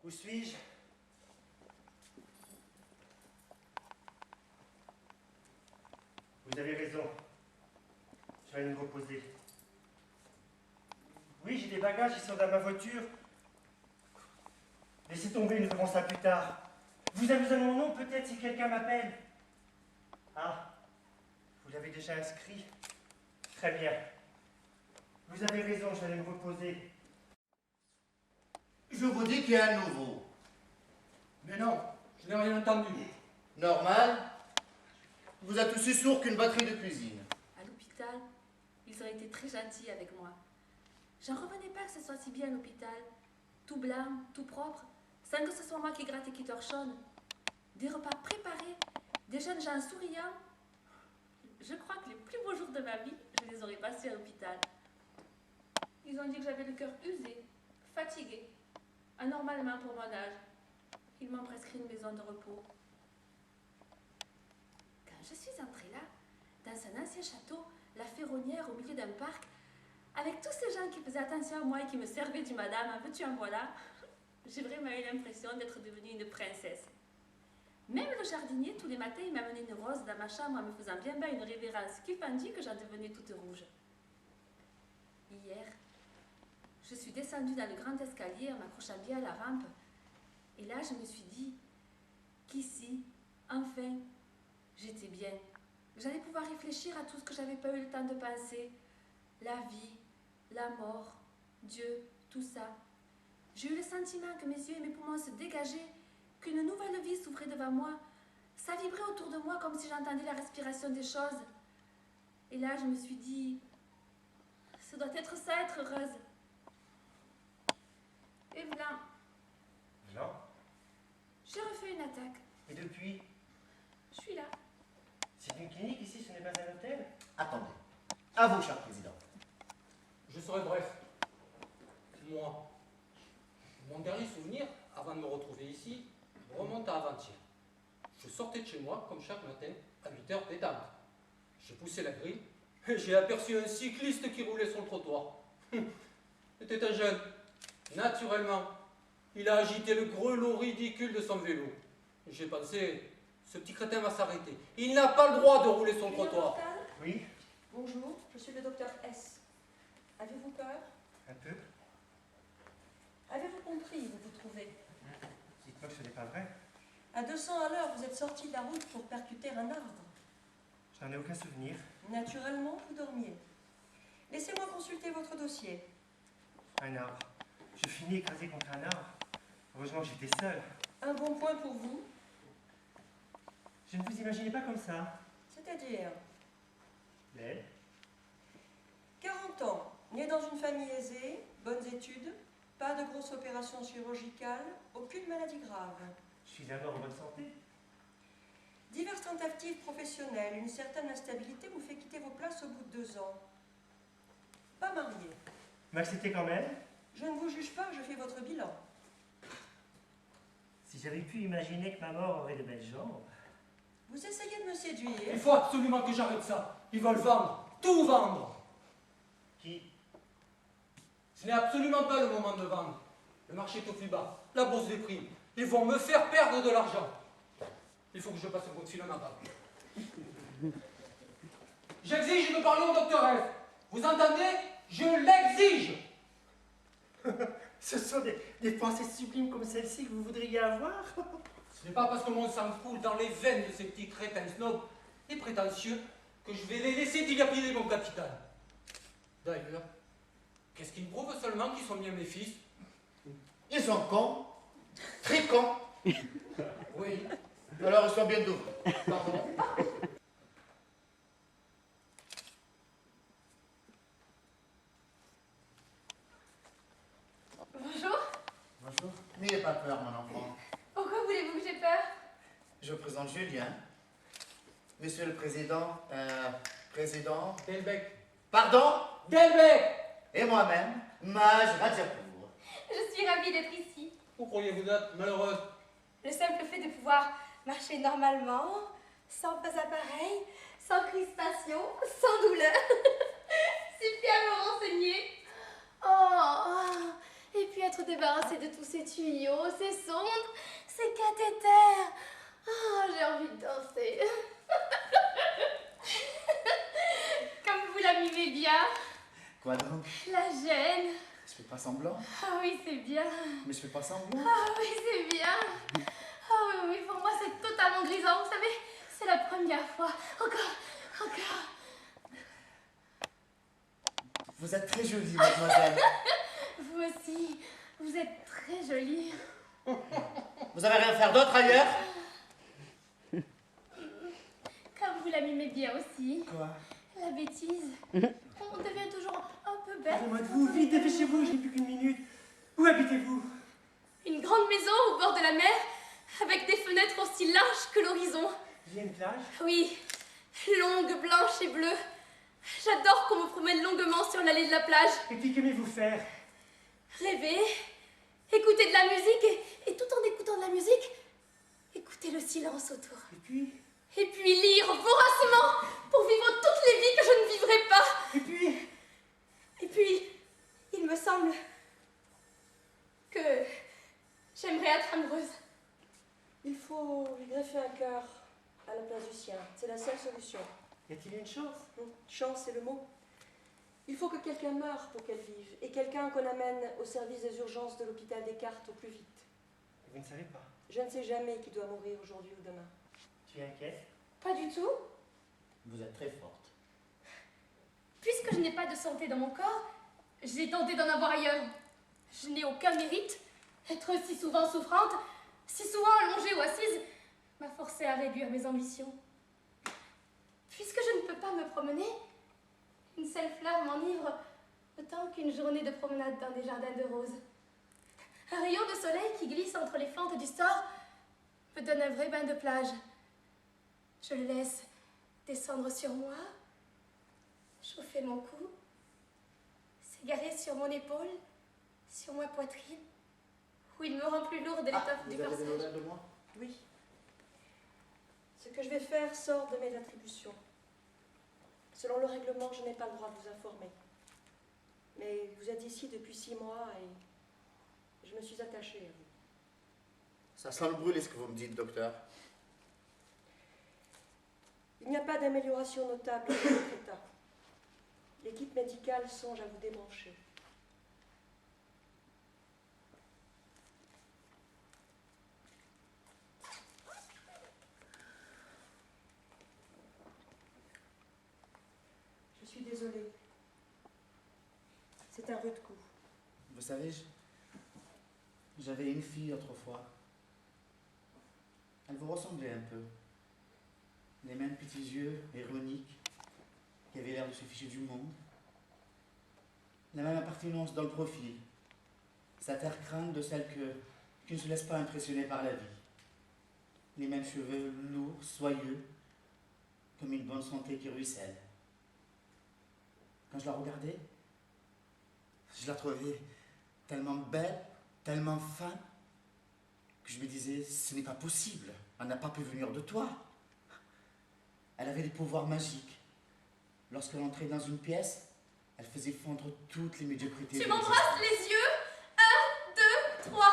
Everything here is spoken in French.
Où suis-je? Vous avez raison. Je vais aller me reposer. Oui, j'ai des bagages, ils sont dans ma voiture. Laissez tomber, nous verrons ça plus tard. Vous avez besoin de mon nom, peut-être, si quelqu'un m'appelle. Ah, vous l'avez déjà inscrit? Très bien. Vous avez raison, je vais aller me reposer. Je vous dis qu'il y a un nouveau. Mais non, je n'ai rien entendu. Normal. Vous êtes aussi sourd qu'une batterie de cuisine. À l'hôpital, ils ont été très gentils avec moi. J'en revenais pas que ce soit si bien à l'hôpital. Tout blanc, tout propre, sans que ce soit moi qui gratte et qui torchonne. Des repas préparés, des jeunes gens souriants. Je crois que les plus beaux jours de ma vie, je les aurais passés à l'hôpital. Ils ont dit que j'avais le cœur usé, fatigué, anormalement pour mon âge. Ils m'ont prescrit une maison de repos. Quand je suis entrée là, dans un ancien château, la ferronnière au milieu d'un parc, avec tous ces gens qui faisaient attention à moi et qui me servaient du madame, un veux-tu en voilà, j'ai vraiment eu l'impression d'être devenue une princesse. Même le jardinier, tous les matins, il m'amenait une rose dans ma chambre en me faisant bien une révérence qui pendit que j'en devenais toute rouge. Hier, je suis descendue dans le grand escalier en m'accrochant bien à la rampe, et là je me suis dit qu'ici, enfin, j'étais bien. J'allais pouvoir réfléchir à tout ce que j'avais pas eu le temps de penser. La vie, la mort, Dieu, tout ça. J'ai eu le sentiment que mes yeux et mes poumons se dégageaient, qu'une nouvelle vie s'ouvrait devant moi. Ça vibrait autour de moi comme si j'entendais la respiration des choses. Et là, je me suis dit, ça doit être ça, être heureuse. Et voilà, Non. j'ai refait une attaque. Et depuis? Je suis là. C'est une clinique ici, ce n'est pas un hôtel? Attendez. À vous, cher président. Je serai bref. Moi, mon dernier souvenir, avant de me retrouver ici, remonte à avant-hier. Je sortais de chez moi, comme chaque matin, à 8h pétante. J'ai poussé la grille et j'ai aperçu un cycliste qui roulait sur le trottoir. C'était un jeune. Naturellement, il a agité le grelot ridicule de son vélo. J'ai pensé, ce petit crétin va s'arrêter. Il n'a pas le droit de rouler sur le trottoir. Oui, Bonjour, je suis le docteur S. Avez-vous peur? un peu. Avez-vous compris où vous vous trouvez? Dites-moi que ce n'est pas vrai. À 200 à l'heure, vous êtes sorti de la route pour percuter un arbre. Je n'en ai aucun souvenir. Naturellement, vous dormiez. Laissez-moi consulter votre dossier. Un arbre. Je finis écrasé contre un arbre. Heureusement que j'étais seul. Un bon point pour vous, Je ne vous imaginais pas comme ça. c'est-à-dire Belle. 40 ans, né dans une famille aisée, bonnes études, pas de grosses opérations chirurgicales, aucune maladie grave. Je suis d'abord en bonne santé. Diverses tentatives professionnelles, une certaine instabilité vous fait quitter vos places au bout de 2 ans. Pas marié. M'acceptez quand même? Je ne vous juge pas, je fais votre bilan. Si j'avais pu imaginer que ma mort aurait de belles jambes. Vous essayez de me séduire. Il faut absolument que j'arrête ça. Ils veulent vendre, tout vendre. Qui? Ce n'est absolument pas le moment de vendre. Le marché est au plus bas, la bourse des prix. Ils vont me faire perdre de l'argent. Il faut que je passe un coup de fil à ma femme. J'exige de parler au docteur F. Vous entendez? Je l'exige. Ce sont des pensées sublimes comme celle-ci que vous voudriez avoir? Ce n'est pas parce que mon sang coule dans les veines de ces petits crétins snobs et prétentieux que je vais les laisser dilapider mon capital. D'ailleurs, qu'est-ce qui me prouve seulement qu'ils sont bien mes fils? Ils sont cons. Très cons. Oui. Alors ils sont bien doux. Pardon. Bonjour. Bonjour. N'ayez pas peur, mon enfant. Pourquoi voulez-vous que j'ai peur? Je vous présente Julien. Monsieur le président, président... Delbecq. Pardon? Delbecq. Et moi-même, Maj Radjapour. Je suis ravie d'être ici. Où croyez-vous être malheureuse? Le simple fait de pouvoir marcher normalement, sans pas appareil, sans crispation, sans douleur. Suffit à me renseigner. Oh, Et puis être débarrassée de tous ces tuyaux, ces sondes, ces cathéters. Oh, j'ai envie de danser. Comme vous la mimez bien. Quoi donc? La gêne. Je fais pas semblant. Ah oui, c'est bien. Mais je fais pas semblant. Ah oui, c'est bien. Ah oui, oui, pour moi c'est totalement grisant, vous savez. C'est la première fois. Encore. Vous êtes très jolie, mademoiselle. Vous aussi, vous êtes très jolie. Vous avez rien à faire d'autre ailleurs? Comme vous la mimez bien aussi. Quoi? La bêtise. On devient toujours un peu bête. Parlez-moi de vous, vite, dépêchez-vous, je n'ai plus qu'une minute. Où habitez-vous? Une grande maison au bord de la mer, avec des fenêtres aussi larges que l'horizon. Il y a une plage? Oui, longue, blanche et bleue. J'adore qu'on me promène longuement sur l'allée de la plage. Et puis qu'aimez-vous faire? Rêver, écouter de la musique et tout en écoutant de la musique, écouter le silence autour. Et puis? Et puis lire voracement pour vivre toutes les vies que je ne vivrai pas. Et puis? Et puis, il me semble que j'aimerais être amoureuse. Il faut lui greffer un cœur à la place du sien. C'est la seule solution. Y a-t-il une chance? Chance, c'est le mot. Il faut que quelqu'un meure pour qu'elle vive. Et quelqu'un qu'on amène au service des urgences de l'hôpital Descartes au plus vite. Vous ne savez pas. Je ne sais jamais qui doit mourir aujourd'hui ou demain. Tu es inquiète? Pas du tout. Vous êtes très forte. Puisque je n'ai pas de santé dans mon corps, j'ai tenté d'en avoir ailleurs. Je n'ai aucun mérite. Être si souvent souffrante, si souvent allongée ou assise, m'a forcée à réduire mes ambitions. Puisque je ne peux pas me promener, une seule fleur m'enivre autant qu'une journée de promenade dans des jardins de roses. Un rayon de soleil qui glisse entre les fentes du store me donne un vrai bain de plage. Je le laisse descendre sur moi, chauffer mon cou, s'égarer sur mon épaule, sur ma poitrine, où il me rend plus lourde de l'étoffe du Vous avez des corsage. nouvelles de moi? Oui. Ce que je vais faire sort de mes attributions. Selon le règlement, je n'ai pas le droit de vous informer. Mais vous êtes ici depuis 6 mois et je me suis attachée à vous. Ça sent le brûler ce que vous me dites, docteur. Il n'y a pas d'amélioration notable de votre état. L'équipe médicale songe à vous débrancher. Je suis désolée. C'est un rude coup. Vous savez, j'avais une fille autrefois. Elle vous ressemblait un peu. Les mêmes petits yeux ironiques, qui avaient l'air de se ficher du monde. La même appartenance dans le profil. Cette air crâne de celle qui ne se laisse pas impressionner par la vie. Les mêmes cheveux lourds, soyeux, comme une bonne santé qui ruisselle. Quand je la regardais, je la trouvais tellement belle, tellement femme, que je me disais, ce n'est pas possible, elle n'a pas pu venir de toi. Elle avait des pouvoirs magiques. Lorsqu'elle entrait dans une pièce, elle faisait fondre toutes les médiocrités. Tu de m'embrasses l'existence. les yeux. 1, 2, 3.